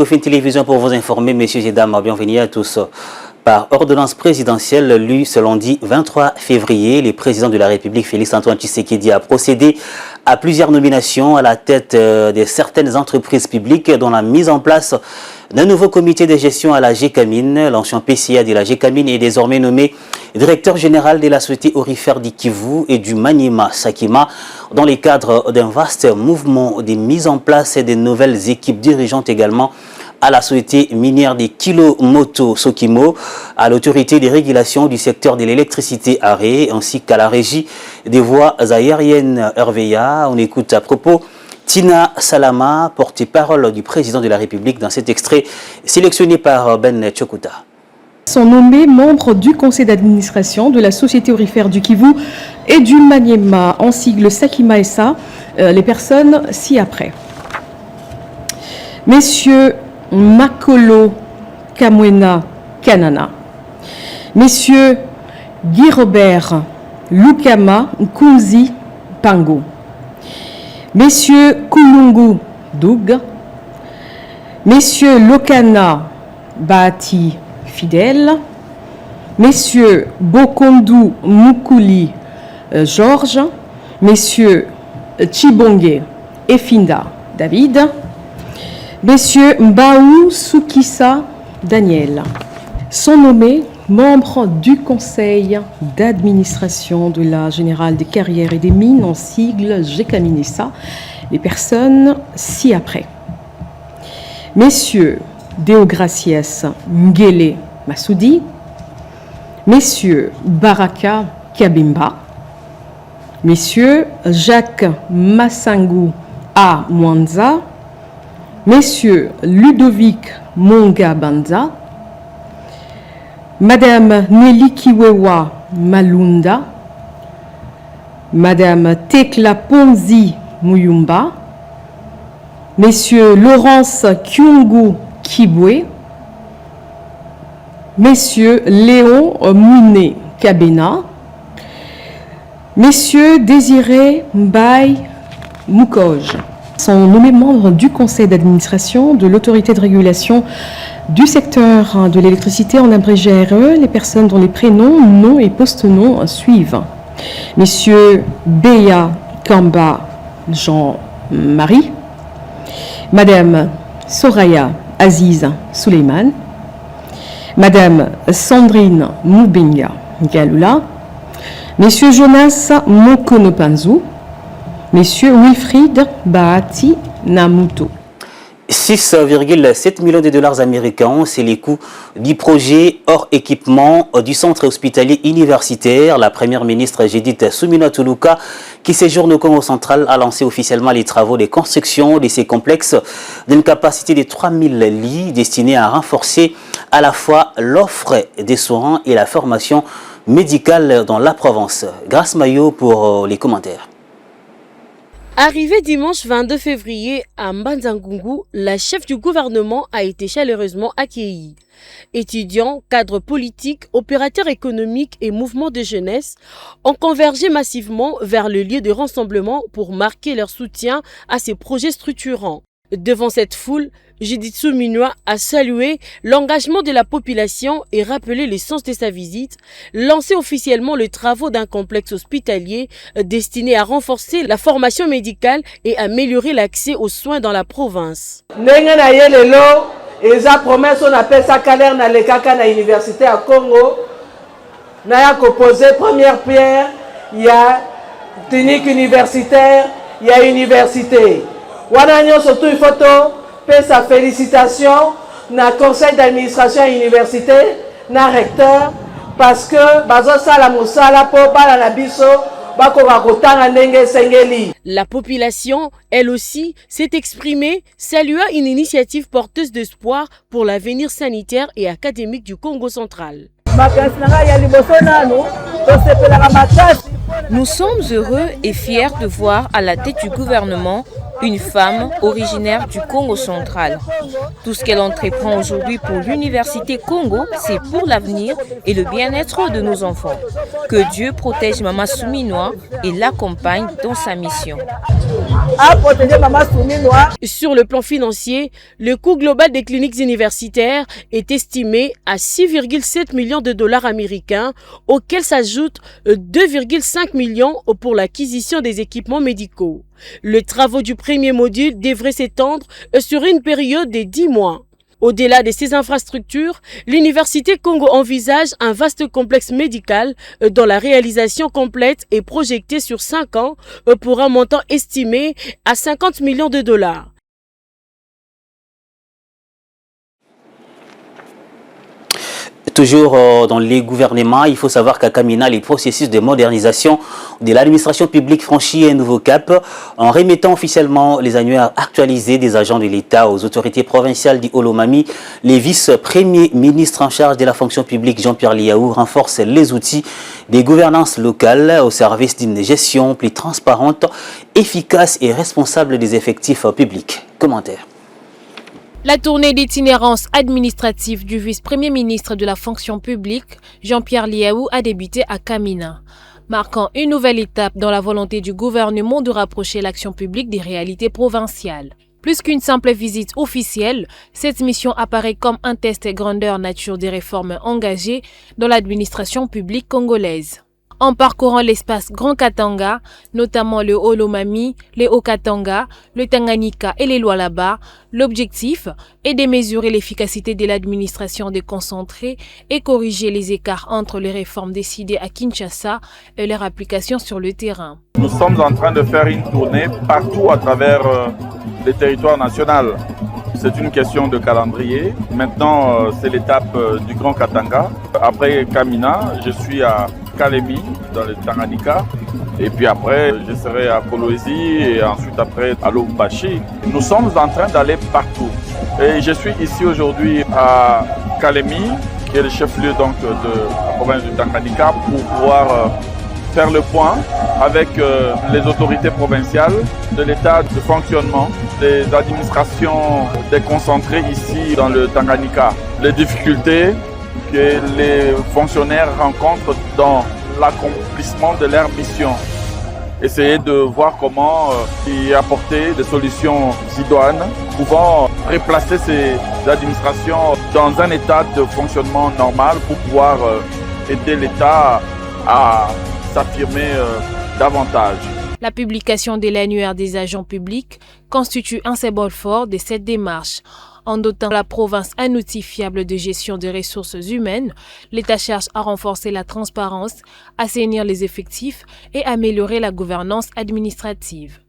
Dauphine Télévision pour vous informer, messieurs et dames, bienvenue à tous. Par ordonnance présidentielle lue ce lundi 23 février, le président de la République, Félix-Antoine Tshisekedi, a procédé à plusieurs nominations à la tête de certaines entreprises publiques, dont la mise en place d'un nouveau comité de gestion à la GECAMINE. L'ancien PCA de la GECAMINE est désormais nommé directeur général de la société aurifère du Kivu et du Maniema Sakima, dans le cadre d'un vaste mouvement de mise en place de nouvelles équipes dirigeantes également à la société minière des Kilomoto Sokimo, à l'autorité de régulation du secteur de l'électricité ARE, ainsi qu'à la régie des voies aériennes RVA. On écoute à propos Tina Salama, porte-parole du président de la République, dans cet extrait sélectionné par Ben Chokuta. Sont nommés membres du conseil d'administration de la société aurifère du Kivu et du Maniema, en sigle Sakima SA, les personnes ci-après. Messieurs Makolo Kamwena Kanana, Messieurs Guy Robert Lukama Nkunzi Pango, Messieurs Kulungu Doug, Messieurs Lokana Bahati Fidèle, Messieurs Bokondu Mukuli Georges, Messieurs Chibonge Efinda David, Messieurs Mbaou Soukissa Daniel sont nommés membres du conseil d'administration de la Générale des Carrières et des Mines, en sigle GECAMINESA, les personnes ci-après. Messieurs Deogracias Ngele Massoudi, Messieurs Baraka Kabimba, Messieurs Jacques Massangou A. Mwanza, Messieurs Ludovic Monga Banza, Madame Nelly Kiwewa Malunda, Madame Tekla Ponzi Muyumba, Messieurs Laurence Kyungu Kibwe, Messieurs Léon Mouné Kabena, Messieurs Désiré Mbaye Moukoj sont nommés membres du conseil d'administration de l'autorité de régulation du secteur de l'électricité, en abrégé RE, les personnes dont les prénoms, noms et post-noms suivent. Messieurs Béa Kamba Jean-Marie, Madame Soraya Aziz Suleiman, Madame Sandrine Moubenga Galula, Messieurs Jonas Mokonopanzu, Messieurs Wilfried Bahati Namuto. 6,7 millions de dollars américains, c'est les coûts du projet hors équipement du centre hospitalier universitaire. La première ministre Judith Suminwa Tuluka, qui séjourne au Congo central, a lancé officiellement les travaux de construction de ces complexes d'une capacité de 3000 lits destinés à renforcer à la fois l'offre des soins et la formation médicale dans la province. Grâce Mayo pour les commentaires. Arrivée dimanche 22 février à Mbanza-Ngungu, la chef du gouvernement a été chaleureusement accueillie. Étudiants, cadres politiques, opérateurs économiques et mouvements de jeunesse ont convergé massivement vers le lieu de rassemblement pour marquer leur soutien à ces projets structurants. Devant cette foule, Judith Suminwa a salué l'engagement de la population et rappelé le sens de sa visite, lancer officiellement les travaux d'un complexe hospitalier destiné à renforcer la formation médicale et améliorer l'accès aux soins dans la province. Eza promesse on appelle ça Kaler na lekaka na université à Congo. Na ya poser première pierre, il y a clinique universitaire, il y a université. Wana nyo surtout une photo, paie sa félicitation na conseil d'administration à université, na recteur parce que bazo sala musala po bala na biso. La population, elle aussi, s'est exprimée, salua une initiative porteuse d'espoir pour l'avenir sanitaire et académique du Congo central. Nous sommes heureux et fiers de voir à la tête du gouvernement une femme originaire du Congo central. Tout ce qu'elle entreprend aujourd'hui pour l'Université Congo, c'est pour l'avenir et le bien-être de nos enfants. Que Dieu protège Maman Suminwa et l'accompagne dans sa mission. à protéger maman Souminois. Sur le plan financier, le coût global des cliniques universitaires est estimé à 6,7 millions de dollars américains, auxquels s'ajoutent 2,5 millions pour l'acquisition des équipements médicaux. Les travaux du premier module devraient s'étendre sur une période de 10 mois. Au-delà de ces infrastructures, l'Université Congo envisage un vaste complexe médical dont la réalisation complète est projetée sur 5 ans pour un montant estimé à 50 millions de dollars. Toujours dans les gouvernements, il faut savoir qu'à Kamina, les processus de modernisation de l'administration publique franchit un nouveau cap en remettant officiellement les annuaires actualisés des agents de l'État aux autorités provinciales du Olomami. Les vice-premiers ministres en charge de la fonction publique, Jean-Pierre Liaou, renforcent les outils des gouvernances locales au service d'une gestion plus transparente, efficace et responsable des effectifs publics. Commentaire. La tournée d'itinérance administrative du vice-premier ministre de la fonction publique, Jean-Pierre Liaou, a débuté à Kamina, marquant une nouvelle étape dans la volonté du gouvernement de rapprocher l'action publique des réalités provinciales. Plus qu'une simple visite officielle, cette mission apparaît comme un test grandeur nature des réformes engagées dans l'administration publique congolaise. En parcourant l'espace Grand Katanga, notamment le Olomami, les Haut-Katanga, le Tanganyika et les Lualaba, l'objectif est de mesurer l'efficacité de l'administration déconcentrée et corriger les écarts entre les réformes décidées à Kinshasa et leur application sur le terrain. Nous sommes en train de faire une tournée partout à travers le territoire national. C'est une question de calendrier. Maintenant, c'est l'étape du Grand Katanga. Après Kamina, je suis à Kalemi, dans le Tanganyika. Et puis après, je serai à Kolwezi et ensuite après à Lubumbashi. Nous sommes en train d'aller partout. Et je suis ici aujourd'hui à Kalemi, qui est le chef-lieu donc de la province du Tanganyika, pour pouvoir faire le point avec les autorités provinciales de l'état de fonctionnement des administrations déconcentrées ici dans le Tanganyika. Les difficultés que les fonctionnaires rencontrent dans l'accomplissement de leur mission. Essayer de voir comment y apporter des solutions idoines pouvant replacer ces administrations dans un état de fonctionnement normal pour pouvoir aider l'État à s'affirmer davantage. La publication de l'annuaire des agents publics constitue un symbole fort de cette démarche. En dotant la province un outil fiable de gestion des ressources humaines, l'État cherche à renforcer la transparence, assainir les effectifs et améliorer la gouvernance administrative.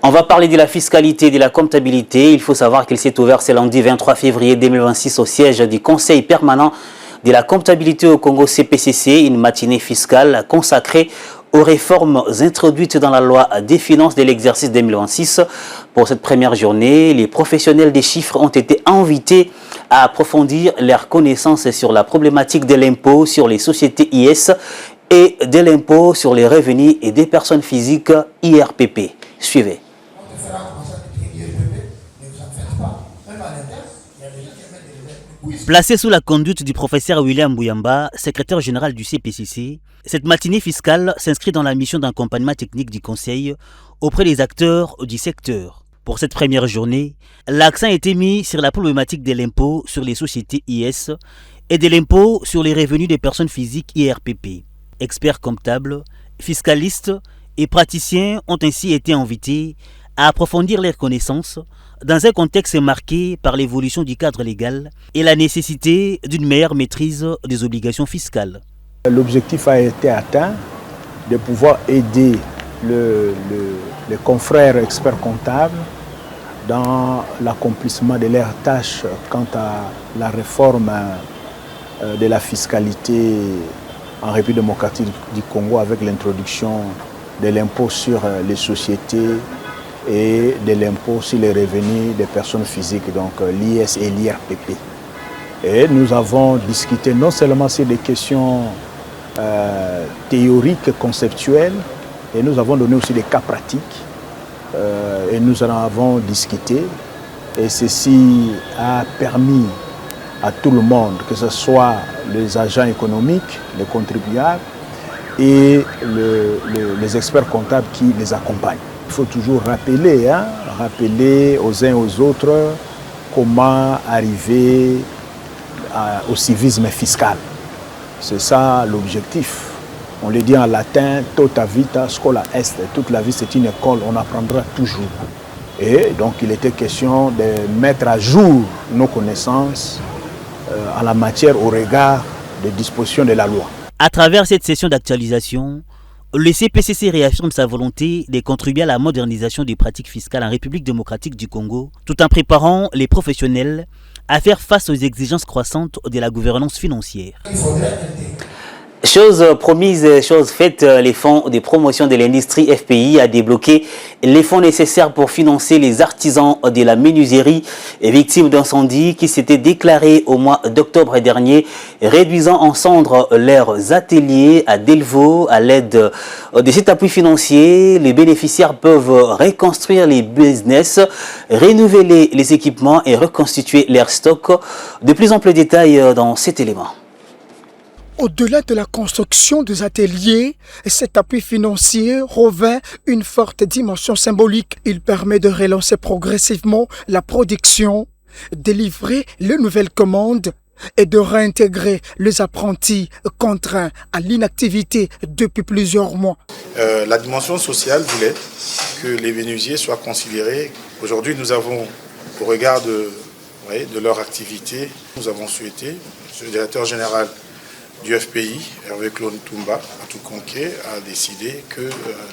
On va parler de la fiscalité et de la comptabilité. Il faut savoir qu'il s'est ouvert ce lundi 23 février 2026 au siège du Conseil permanent de la comptabilité au Congo CPCC, une matinée fiscale consacrée aux réformes introduites dans la loi des finances de l'exercice 2026. Pour cette première journée, les professionnels des chiffres ont été invités à approfondir leurs connaissances sur la problématique de l'impôt sur les sociétés IS et de l'impôt sur les revenus et des personnes physiques IRPP. Suivez. Placé sous la conduite du professeur William Bouyamba, secrétaire général du CPCC, cette matinée fiscale s'inscrit dans la mission d'accompagnement technique du Conseil auprès des acteurs du secteur. Pour cette première journée, l'accent a été mis sur la problématique de l'impôt sur les sociétés IS et de l'impôt sur les revenus des personnes physiques IRPP. Experts comptables, fiscalistes et praticiens ont ainsi été invités à approfondir leurs connaissances dans un contexte marqué par l'évolution du cadre légal et la nécessité d'une meilleure maîtrise des obligations fiscales. L'objectif a été atteint de pouvoir aider les confrères experts comptables dans l'accomplissement de leurs tâches quant à la réforme de la fiscalité en République démocratique du Congo avec l'introduction de l'impôt sur les sociétés et de l'impôt sur les revenus des personnes physiques, donc l'IS et l'IRPP. Et nous avons discuté non seulement sur des questions théoriques, conceptuelles, et nous avons donné aussi des cas pratiques, et nous en avons discuté, et ceci a permis à tout le monde, que ce soit les agents économiques, les contribuables et les experts comptables qui les accompagnent. Il faut toujours rappeler aux uns aux autres comment arriver au civisme fiscal. C'est ça l'objectif. On le dit en latin, tota vita scola est. Toute la vie, c'est une école, on apprendra toujours. Et donc, il était question de mettre à jour nos connaissances en la matière au regard des dispositions de la loi. À travers cette session d'actualisation, le CPCC réaffirme sa volonté de contribuer à la modernisation des pratiques fiscales en République démocratique du Congo, tout en préparant les professionnels à faire face aux exigences croissantes de la gouvernance financière. Chose promise, chose faite, les fonds de promotion de l'industrie FPI a débloqué les fonds nécessaires pour financer les artisans de la menuiserie victimes d'incendie qui s'étaient déclarés au mois d'octobre dernier, réduisant en cendres leurs ateliers à Delvaux. À l'aide de cet appui financier, les bénéficiaires peuvent reconstruire les business, renouveler les équipements et reconstituer leurs stocks. De plus amples détails dans cet élément. Au-delà de la construction des ateliers, cet appui financier revêt une forte dimension symbolique. Il permet de relancer progressivement la production, de livrer les nouvelles commandes et de réintégrer les apprentis contraints à l'inactivité depuis plusieurs mois. La dimension sociale voulait que les menuisiers soient considérés. Aujourd'hui, nous avons, au regard de leur activité, nous avons souhaité, le directeur général du FPI, Hervé Claude Toumba, à tout conquet, a décidé que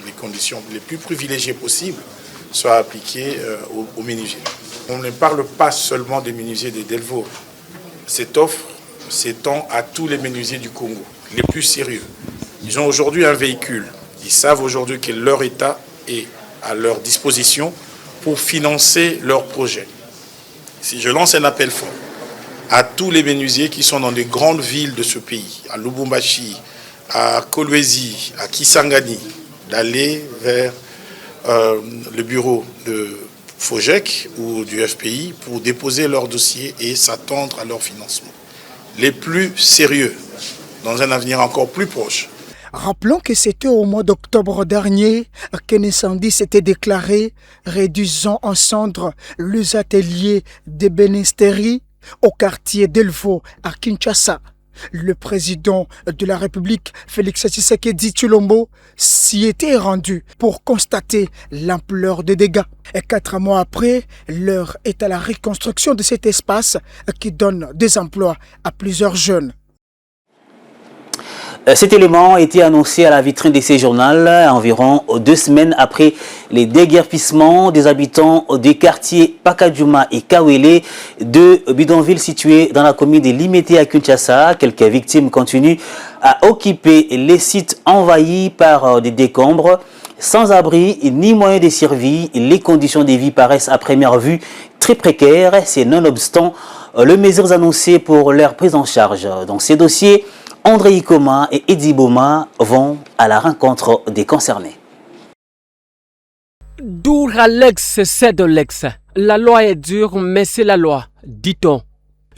les conditions les plus privilégiées possibles soient appliquées aux menuisiers. On ne parle pas seulement des menuisiers des Delvaux. Cette offre s'étend à tous les menuisiers du Congo, les plus sérieux. Ils ont aujourd'hui un véhicule. Ils savent aujourd'hui que leur État est à leur disposition pour financer leurs projets. Si je lance un appel fort à tous les menuisiers qui sont dans des grandes villes de ce pays, à Lubumbashi, à Kolwezi, à Kisangani, d'aller vers le bureau de FOGEC ou du FPI pour déposer leur dossier et s'attendre à leur financement. Les plus sérieux, dans un avenir encore plus proche. Rappelons que c'était au mois d'octobre dernier qu'un incendie s'était déclaré, réduisant en cendres les ateliers d'ébénisterie au quartier Delvaux à Kinshasa. Le président de la République, Félix Tshisekedi Tshilombo, s'y était rendu pour constater l'ampleur des dégâts. Et 4 mois après, l'heure est à la reconstruction de cet espace qui donne des emplois à plusieurs jeunes. Cet élément a été annoncé à la vitrine de ces journaux environ 2 semaines après les déguerpissements des habitants des quartiers Pakadjouma et Kawele, 2 bidonvilles situés dans la commune de Limete à Kinshasa. Quelques victimes continuent à occuper les sites envahis par des décombres. Sans abri ni moyen de survie, les conditions de vie paraissent à première vue très précaires. C'est nonobstant les mesures annoncées pour leur prise en charge. Dans ces dossiers, André Ikoma et Edi Boma vont à la rencontre des concernés. Dur à l'ex, c'est de l'ex. La loi est dure, mais c'est la loi, dit-on.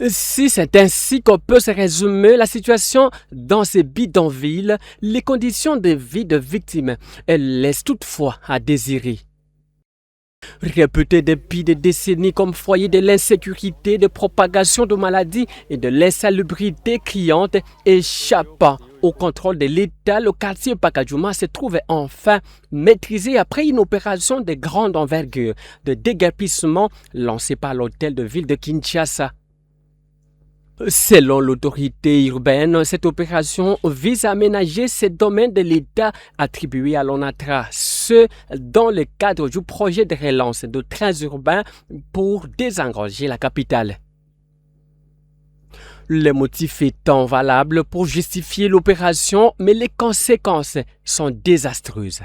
Si c'est ainsi qu'on peut se résumer la situation dans ces bidonvilles, les conditions de vie de victimes, elles laissent toutefois à désirer. Réputés depuis des décennies comme foyer de l'insécurité, de propagation de maladies et de l'insalubrité criante, échappant au contrôle de l'État, le quartier Pakadjouma se trouvait enfin maîtrisé après une opération de grande envergure de déguerpissement lancée par l'hôtel de ville de Kinshasa. Selon l'autorité urbaine, cette opération vise à aménager ces domaines de l'État attribués à l'ONATRA, ce dans le cadre du projet de relance de trains urbains pour désengorger la capitale. Le motif étant valable pour justifier l'opération, mais les conséquences sont désastreuses.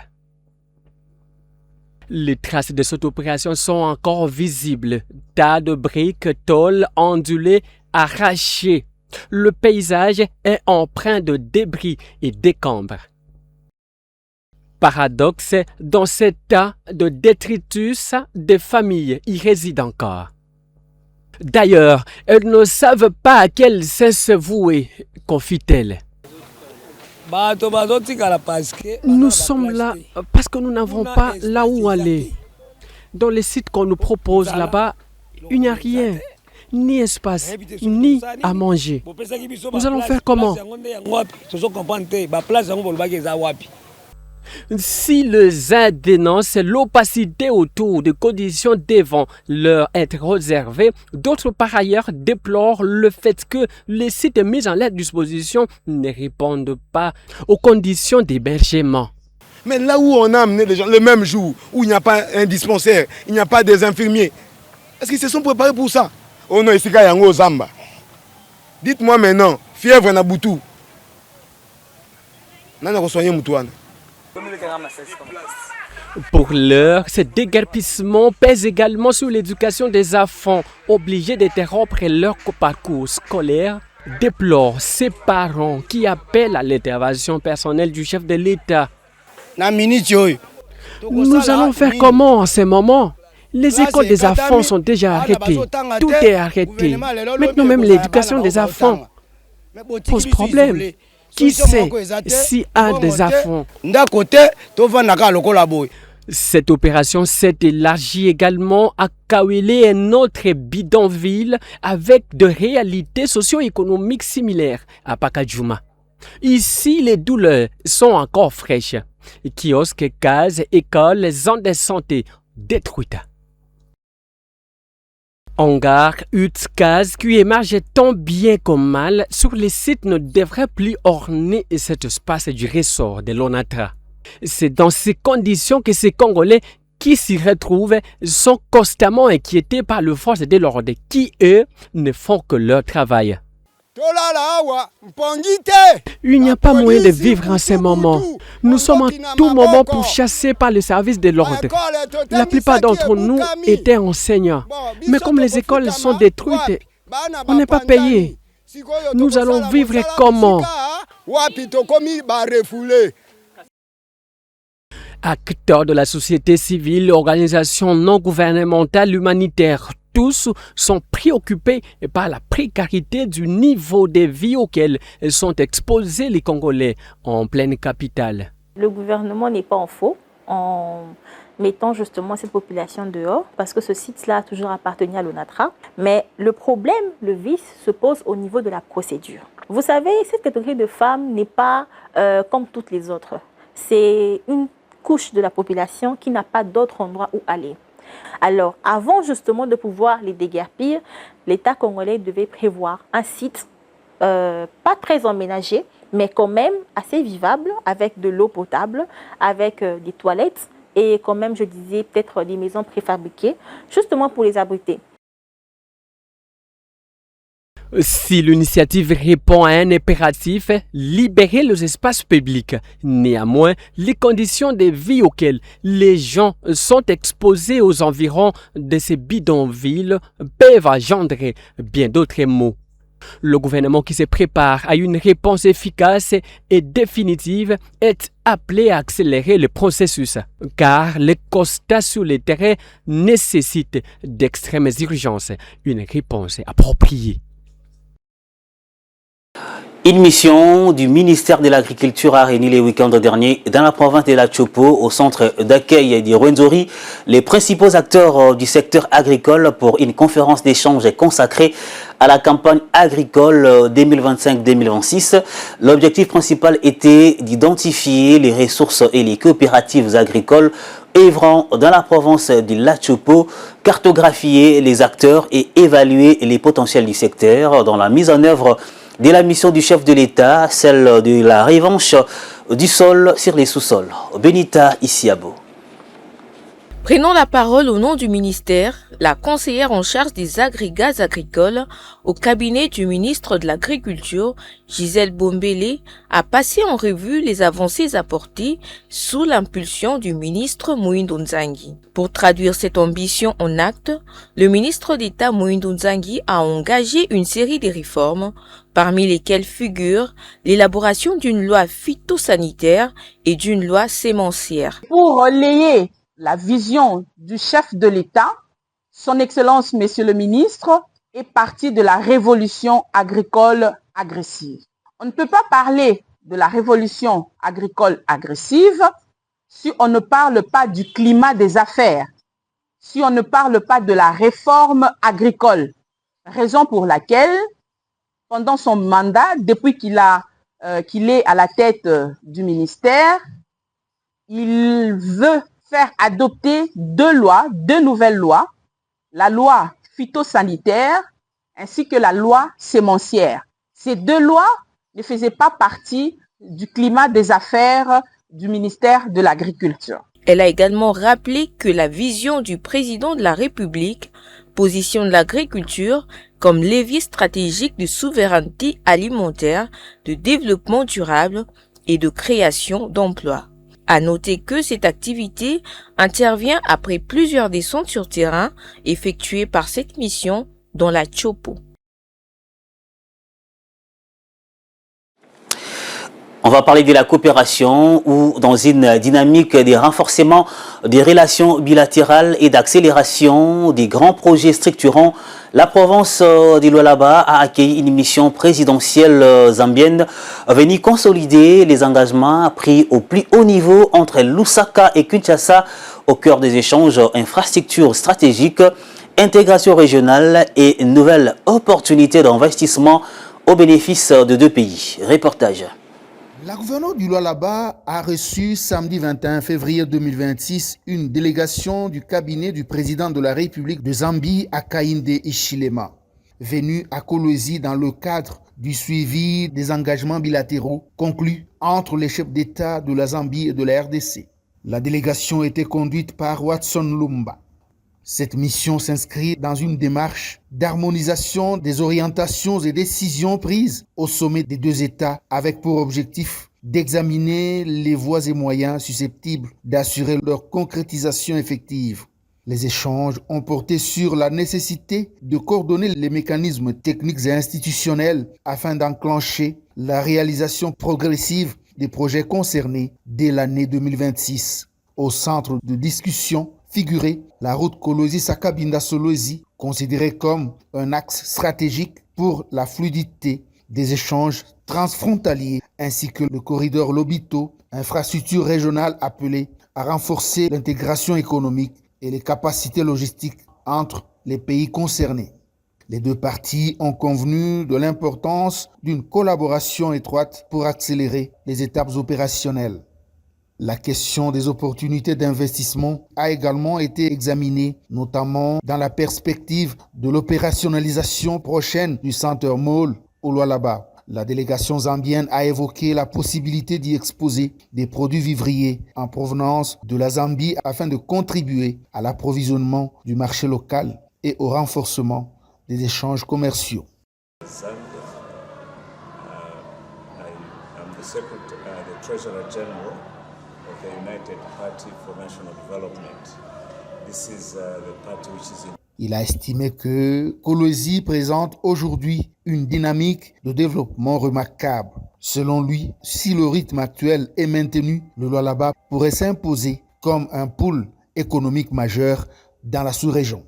Les traces de cette opération sont encore visibles. Tas de briques, tôles, ondulées, arrachées. Le paysage est empreint de débris et décombres. Paradoxe, dans ces tas de détritus, des familles y résident encore. D'ailleurs, elles ne savent pas à quel sens se vouer, confie-t-elle. Nous sommes là parce que nous n'avons pas là où aller. Dans les sites qu'on nous propose là-bas, il n'y a rien, ni espace, ni à manger. Nous allons faire comment? Si les uns dénoncent l'opacité autour des conditions devant leur être réservées, d'autres par ailleurs déplorent le fait que les sites mis en leur disposition ne répondent pas aux conditions d'hébergement. Mais là où on a amené les gens, le même jour, où il n'y a pas un dispensaire, il n'y a pas des infirmiers, est-ce qu'ils se sont préparés pour ça? Oh non, ici, il y a un Zamba. Dites-moi maintenant, fièvre na Boutou. Pour l'heure, ce déguerpissement pèse également sur l'éducation des enfants, obligés d'interrompre leur parcours scolaire, déplorent ces parents qui appellent à l'intervention personnelle du chef de l'État. Nous allons faire comment en ce moment? Les écoles des enfants sont déjà arrêtées. Tout est arrêté. Maintenant même l'éducation des enfants pose problème. Qui sait si un des enfants... Cette opération s'est élargie également à Kawele, un autre bidonville avec de réalités socio-économiques similaires à Pakajouma. Ici, les douleurs sont encore fraîches. Kiosques, cases, écoles, zones de santé détruites. Hangars, huttes, cases qui émergent tant bien que mal sur les sites ne devraient plus orner cet espace du ressort de l'ONATRA. C'est dans ces conditions que ces Congolais qui s'y retrouvent sont constamment inquiétés par les forces de l'ordre qui, eux, ne font que leur travail. Il n'y a pas moyen de vivre en ce moment. Nous sommes en tout moment pourchassés par les services de l'ordre. La plupart d'entre nous étaient enseignants. Mais comme les écoles sont détruites, on n'est pas payé. Nous allons vivre comment? Acteurs de la société civile, organisations non gouvernementales, humanitaires, tous sont préoccupés par la précarité du niveau de vie auquel sont exposés les Congolais en pleine capitale. Le gouvernement n'est pas en faux en mettant justement cette population dehors parce que ce site-là a toujours appartenu à l'ONATRA. Mais le problème, le vice, se pose au niveau de la procédure. Vous savez, cette catégorie de femmes n'est pas comme toutes les autres. C'est une couche de la population qui n'a pas d'autre endroit où aller. Alors, avant justement de pouvoir les déguerpir, l'État congolais devait prévoir un site pas très emménagé, mais quand même assez vivable, avec de l'eau potable, avec des toilettes et quand même, je disais, peut-être des maisons préfabriquées, justement pour les abriter. Si l'initiative répond à un impératif, libérer les espaces publics. Néanmoins, les conditions de vie auxquelles les gens sont exposés aux environs de ces bidonvilles peuvent engendrer bien d'autres maux. Le gouvernement qui se prépare à une réponse efficace et définitive est appelé à accélérer le processus, car les constats sur le terrain nécessitent d'extrêmes urgences, une réponse appropriée. Une mission du ministère de l'Agriculture a réuni les week-ends derniers dans la province de la Chopo, au centre d'accueil du Rwenzori, les principaux acteurs du secteur agricole pour une conférence d'échange consacrée à la campagne agricole 2025-2026. L'objectif principal était d'identifier les ressources et les coopératives agricoles œuvrant dans la province de la Chopo, cartographier les acteurs et évaluer les potentiels du secteur dans la mise en œuvre de la mission du chef de l'État, celle de la revanche du sol sur les sous-sols. Benita Isiabo. Prenons la parole au nom du ministère, la conseillère en charge des agrégats agricoles au cabinet du ministre de l'Agriculture, Gisèle Bombele, a passé en revue les avancées apportées sous l'impulsion du ministre Muhindo Nzangi. Pour traduire cette ambition en actes, le ministre d'État Muhindo Nzangi a engagé une série de réformes, parmi lesquelles figure l'élaboration d'une loi phytosanitaire et d'une loi sémencière. Pour relayer la vision du chef de l'État, son Excellence Monsieur le Ministre, est parti de la révolution agricole agressive. On ne peut pas parler de la révolution agricole agressive, si on ne parle pas du climat des affaires, si on ne parle pas de la réforme agricole, raison pour laquelle, pendant son mandat, depuis qu'il est à la tête du ministère, il veut faire adopter deux nouvelles lois, la loi phytosanitaire ainsi que la loi sémencière. Ces deux lois ne faisaient pas partie du climat des affaires du ministère de l'Agriculture. Elle a également rappelé que la vision du président de la République positionne l'agriculture comme levier stratégique de souveraineté alimentaire, de développement durable et de création d'emplois. À noter que cette activité intervient après plusieurs descentes sur terrain effectuées par cette mission dans la Chopo. On va parler de la coopération ou dans une dynamique des renforcements des relations bilatérales et d'accélération des grands projets structurants. La province du Lualaba a accueilli une mission présidentielle zambienne venue consolider les engagements pris au plus haut niveau entre Lusaka et Kinshasa au cœur des échanges infrastructures stratégiques, intégration régionale et nouvelles opportunités d'investissement au bénéfice de deux pays. Reportage. La gouverneure du Lualaba a reçu samedi 21 février 2026 une délégation du cabinet du président de la République de Zambie, Hakainde Hichilema, venue à Kolwezi dans le cadre du suivi des engagements bilatéraux conclus entre les chefs d'État de la Zambie et de la RDC. La délégation était conduite par Watson Lumba. Cette mission s'inscrit dans une démarche d'harmonisation des orientations et décisions prises au sommet des deux États avec pour objectif d'examiner les voies et moyens susceptibles d'assurer leur concrétisation effective. Les échanges ont porté sur la nécessité de coordonner les mécanismes techniques et institutionnels afin d'enclencher la réalisation progressive des projets concernés dès l'année 2026. Au centre de discussion figurait la route Kolwezi-Sakabinda-Solwezi, considérée comme un axe stratégique pour la fluidité des échanges transfrontaliers, ainsi que le corridor Lobito, infrastructure régionale appelée à renforcer l'intégration économique et les capacités logistiques entre les pays concernés. Les deux parties ont convenu de l'importance d'une collaboration étroite pour accélérer les étapes opérationnelles. La question des opportunités d'investissement a également été examinée, notamment dans la perspective de l'opérationnalisation prochaine du Center Mall au Lualaba. La délégation zambienne a évoqué la possibilité d'y exposer des produits vivriers en provenance de la Zambie afin de contribuer à l'approvisionnement du marché local et au renforcement des échanges commerciaux. The United Party for National Development. This is the party which is in... Il a estimé que Kolwezi présente aujourd'hui une dynamique de développement remarquable. Selon lui, si le rythme actuel est maintenu, le Lualaba pourrait s'imposer comme un pôle économique majeur dans la sous-région.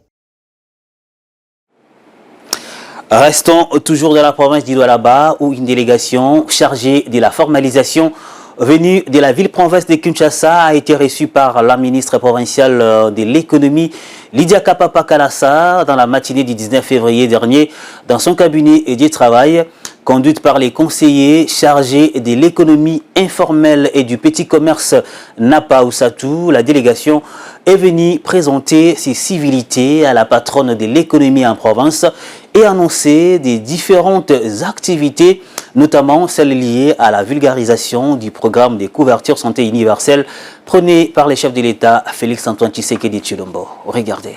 Restons toujours dans la province du Lualaba où une délégation chargée de la formalisation venue de la ville-province de Kinshasa a été reçue par la ministre provinciale de l'économie Lydia Kapapa Kalassa dans la matinée du 19 février dernier dans son cabinet et du travail. Conduite par les conseillers chargés de l'économie informelle et du petit commerce Napa Ousatou, la délégation est venue présenter ses civilités à la patronne de l'économie en province et annoncer des différentes activités, notamment celles liées à la vulgarisation du programme de couverture santé universelle prôné par les chefs de l'État Félix-Antoine Tshisekedi Tshilombo. Regardez.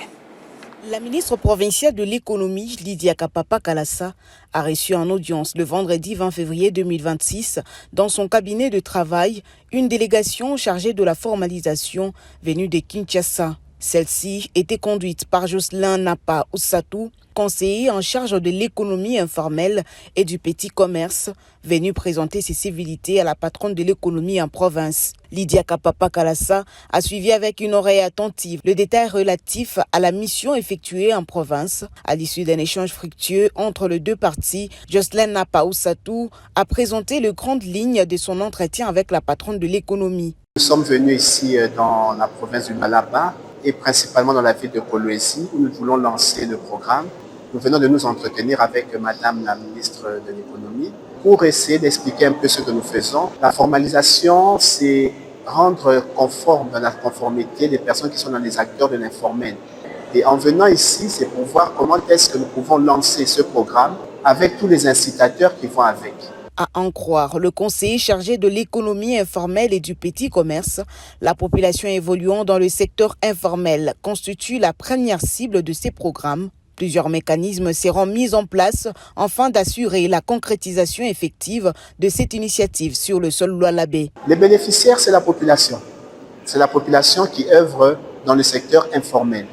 La ministre provinciale de l'économie, Lydia Kapapa Kalassa, a reçu en audience le vendredi 20 février 2026 dans son cabinet de travail une délégation chargée de la formalisation venue de Kinshasa. Celle-ci était conduite par Jocelyn Napa Ousatou, conseiller en charge de l'économie informelle et du petit commerce, venu présenter ses civilités à la patronne de l'économie en province. Lydia Kapapa Kalassa a suivi avec une oreille attentive le détail relatif à la mission effectuée en province. À l'issue d'un échange fructueux entre les deux parties, Jocelyne Napaoussatou a présenté les grandes lignes de son entretien avec la patronne de l'économie. Nous sommes venus ici dans la province du Lualaba et principalement dans la ville de Kolwezi où nous voulons lancer le programme. Nous venons de nous entretenir avec Madame la ministre de l'économie pour essayer d'expliquer un peu ce que nous faisons. La formalisation, c'est rendre conforme dans la conformité des personnes qui sont dans les acteurs de l'informel. Et en venant ici, c'est pour voir comment est-ce que nous pouvons lancer ce programme avec tous les incitateurs qui vont avec. À en croire le conseiller chargé de l'économie informelle et du petit commerce, la population évoluant dans le secteur informel constitue la première cible de ces programmes. Plusieurs mécanismes seront mis en place afin d'assurer la concrétisation effective de cette initiative sur le sol lualabé. Les bénéficiaires, c'est la population. C'est la population qui œuvre dans le secteur informel.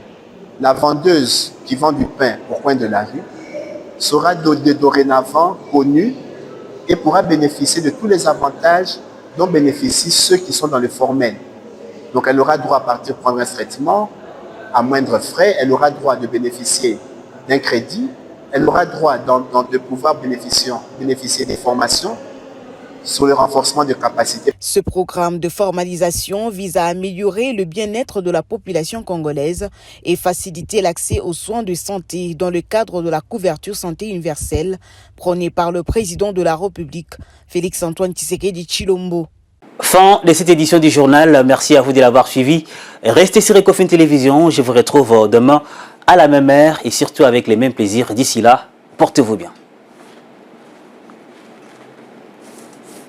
La vendeuse qui vend du pain au coin de la rue sera dorénavant connue et pourra bénéficier de tous les avantages dont bénéficient ceux qui sont dans le formel. Donc elle aura droit à partir prendre un traitement à moindre frais, elle aura droit de bénéficier d'un crédit, elle aura droit de pouvoir bénéficier des formations sur le renforcement de capacités. Ce programme de formalisation vise à améliorer le bien-être de la population congolaise et faciliter l'accès aux soins de santé dans le cadre de la couverture santé universelle prônée par le président de la République, Félix-Antoine Tshisekedi Tshilombo. Fin de cette édition du journal. Merci à vous de l'avoir suivi. Restez sur Ecofin Télévision. Je vous retrouve demain à la même heure et surtout avec les mêmes plaisirs. D'ici là, portez-vous bien.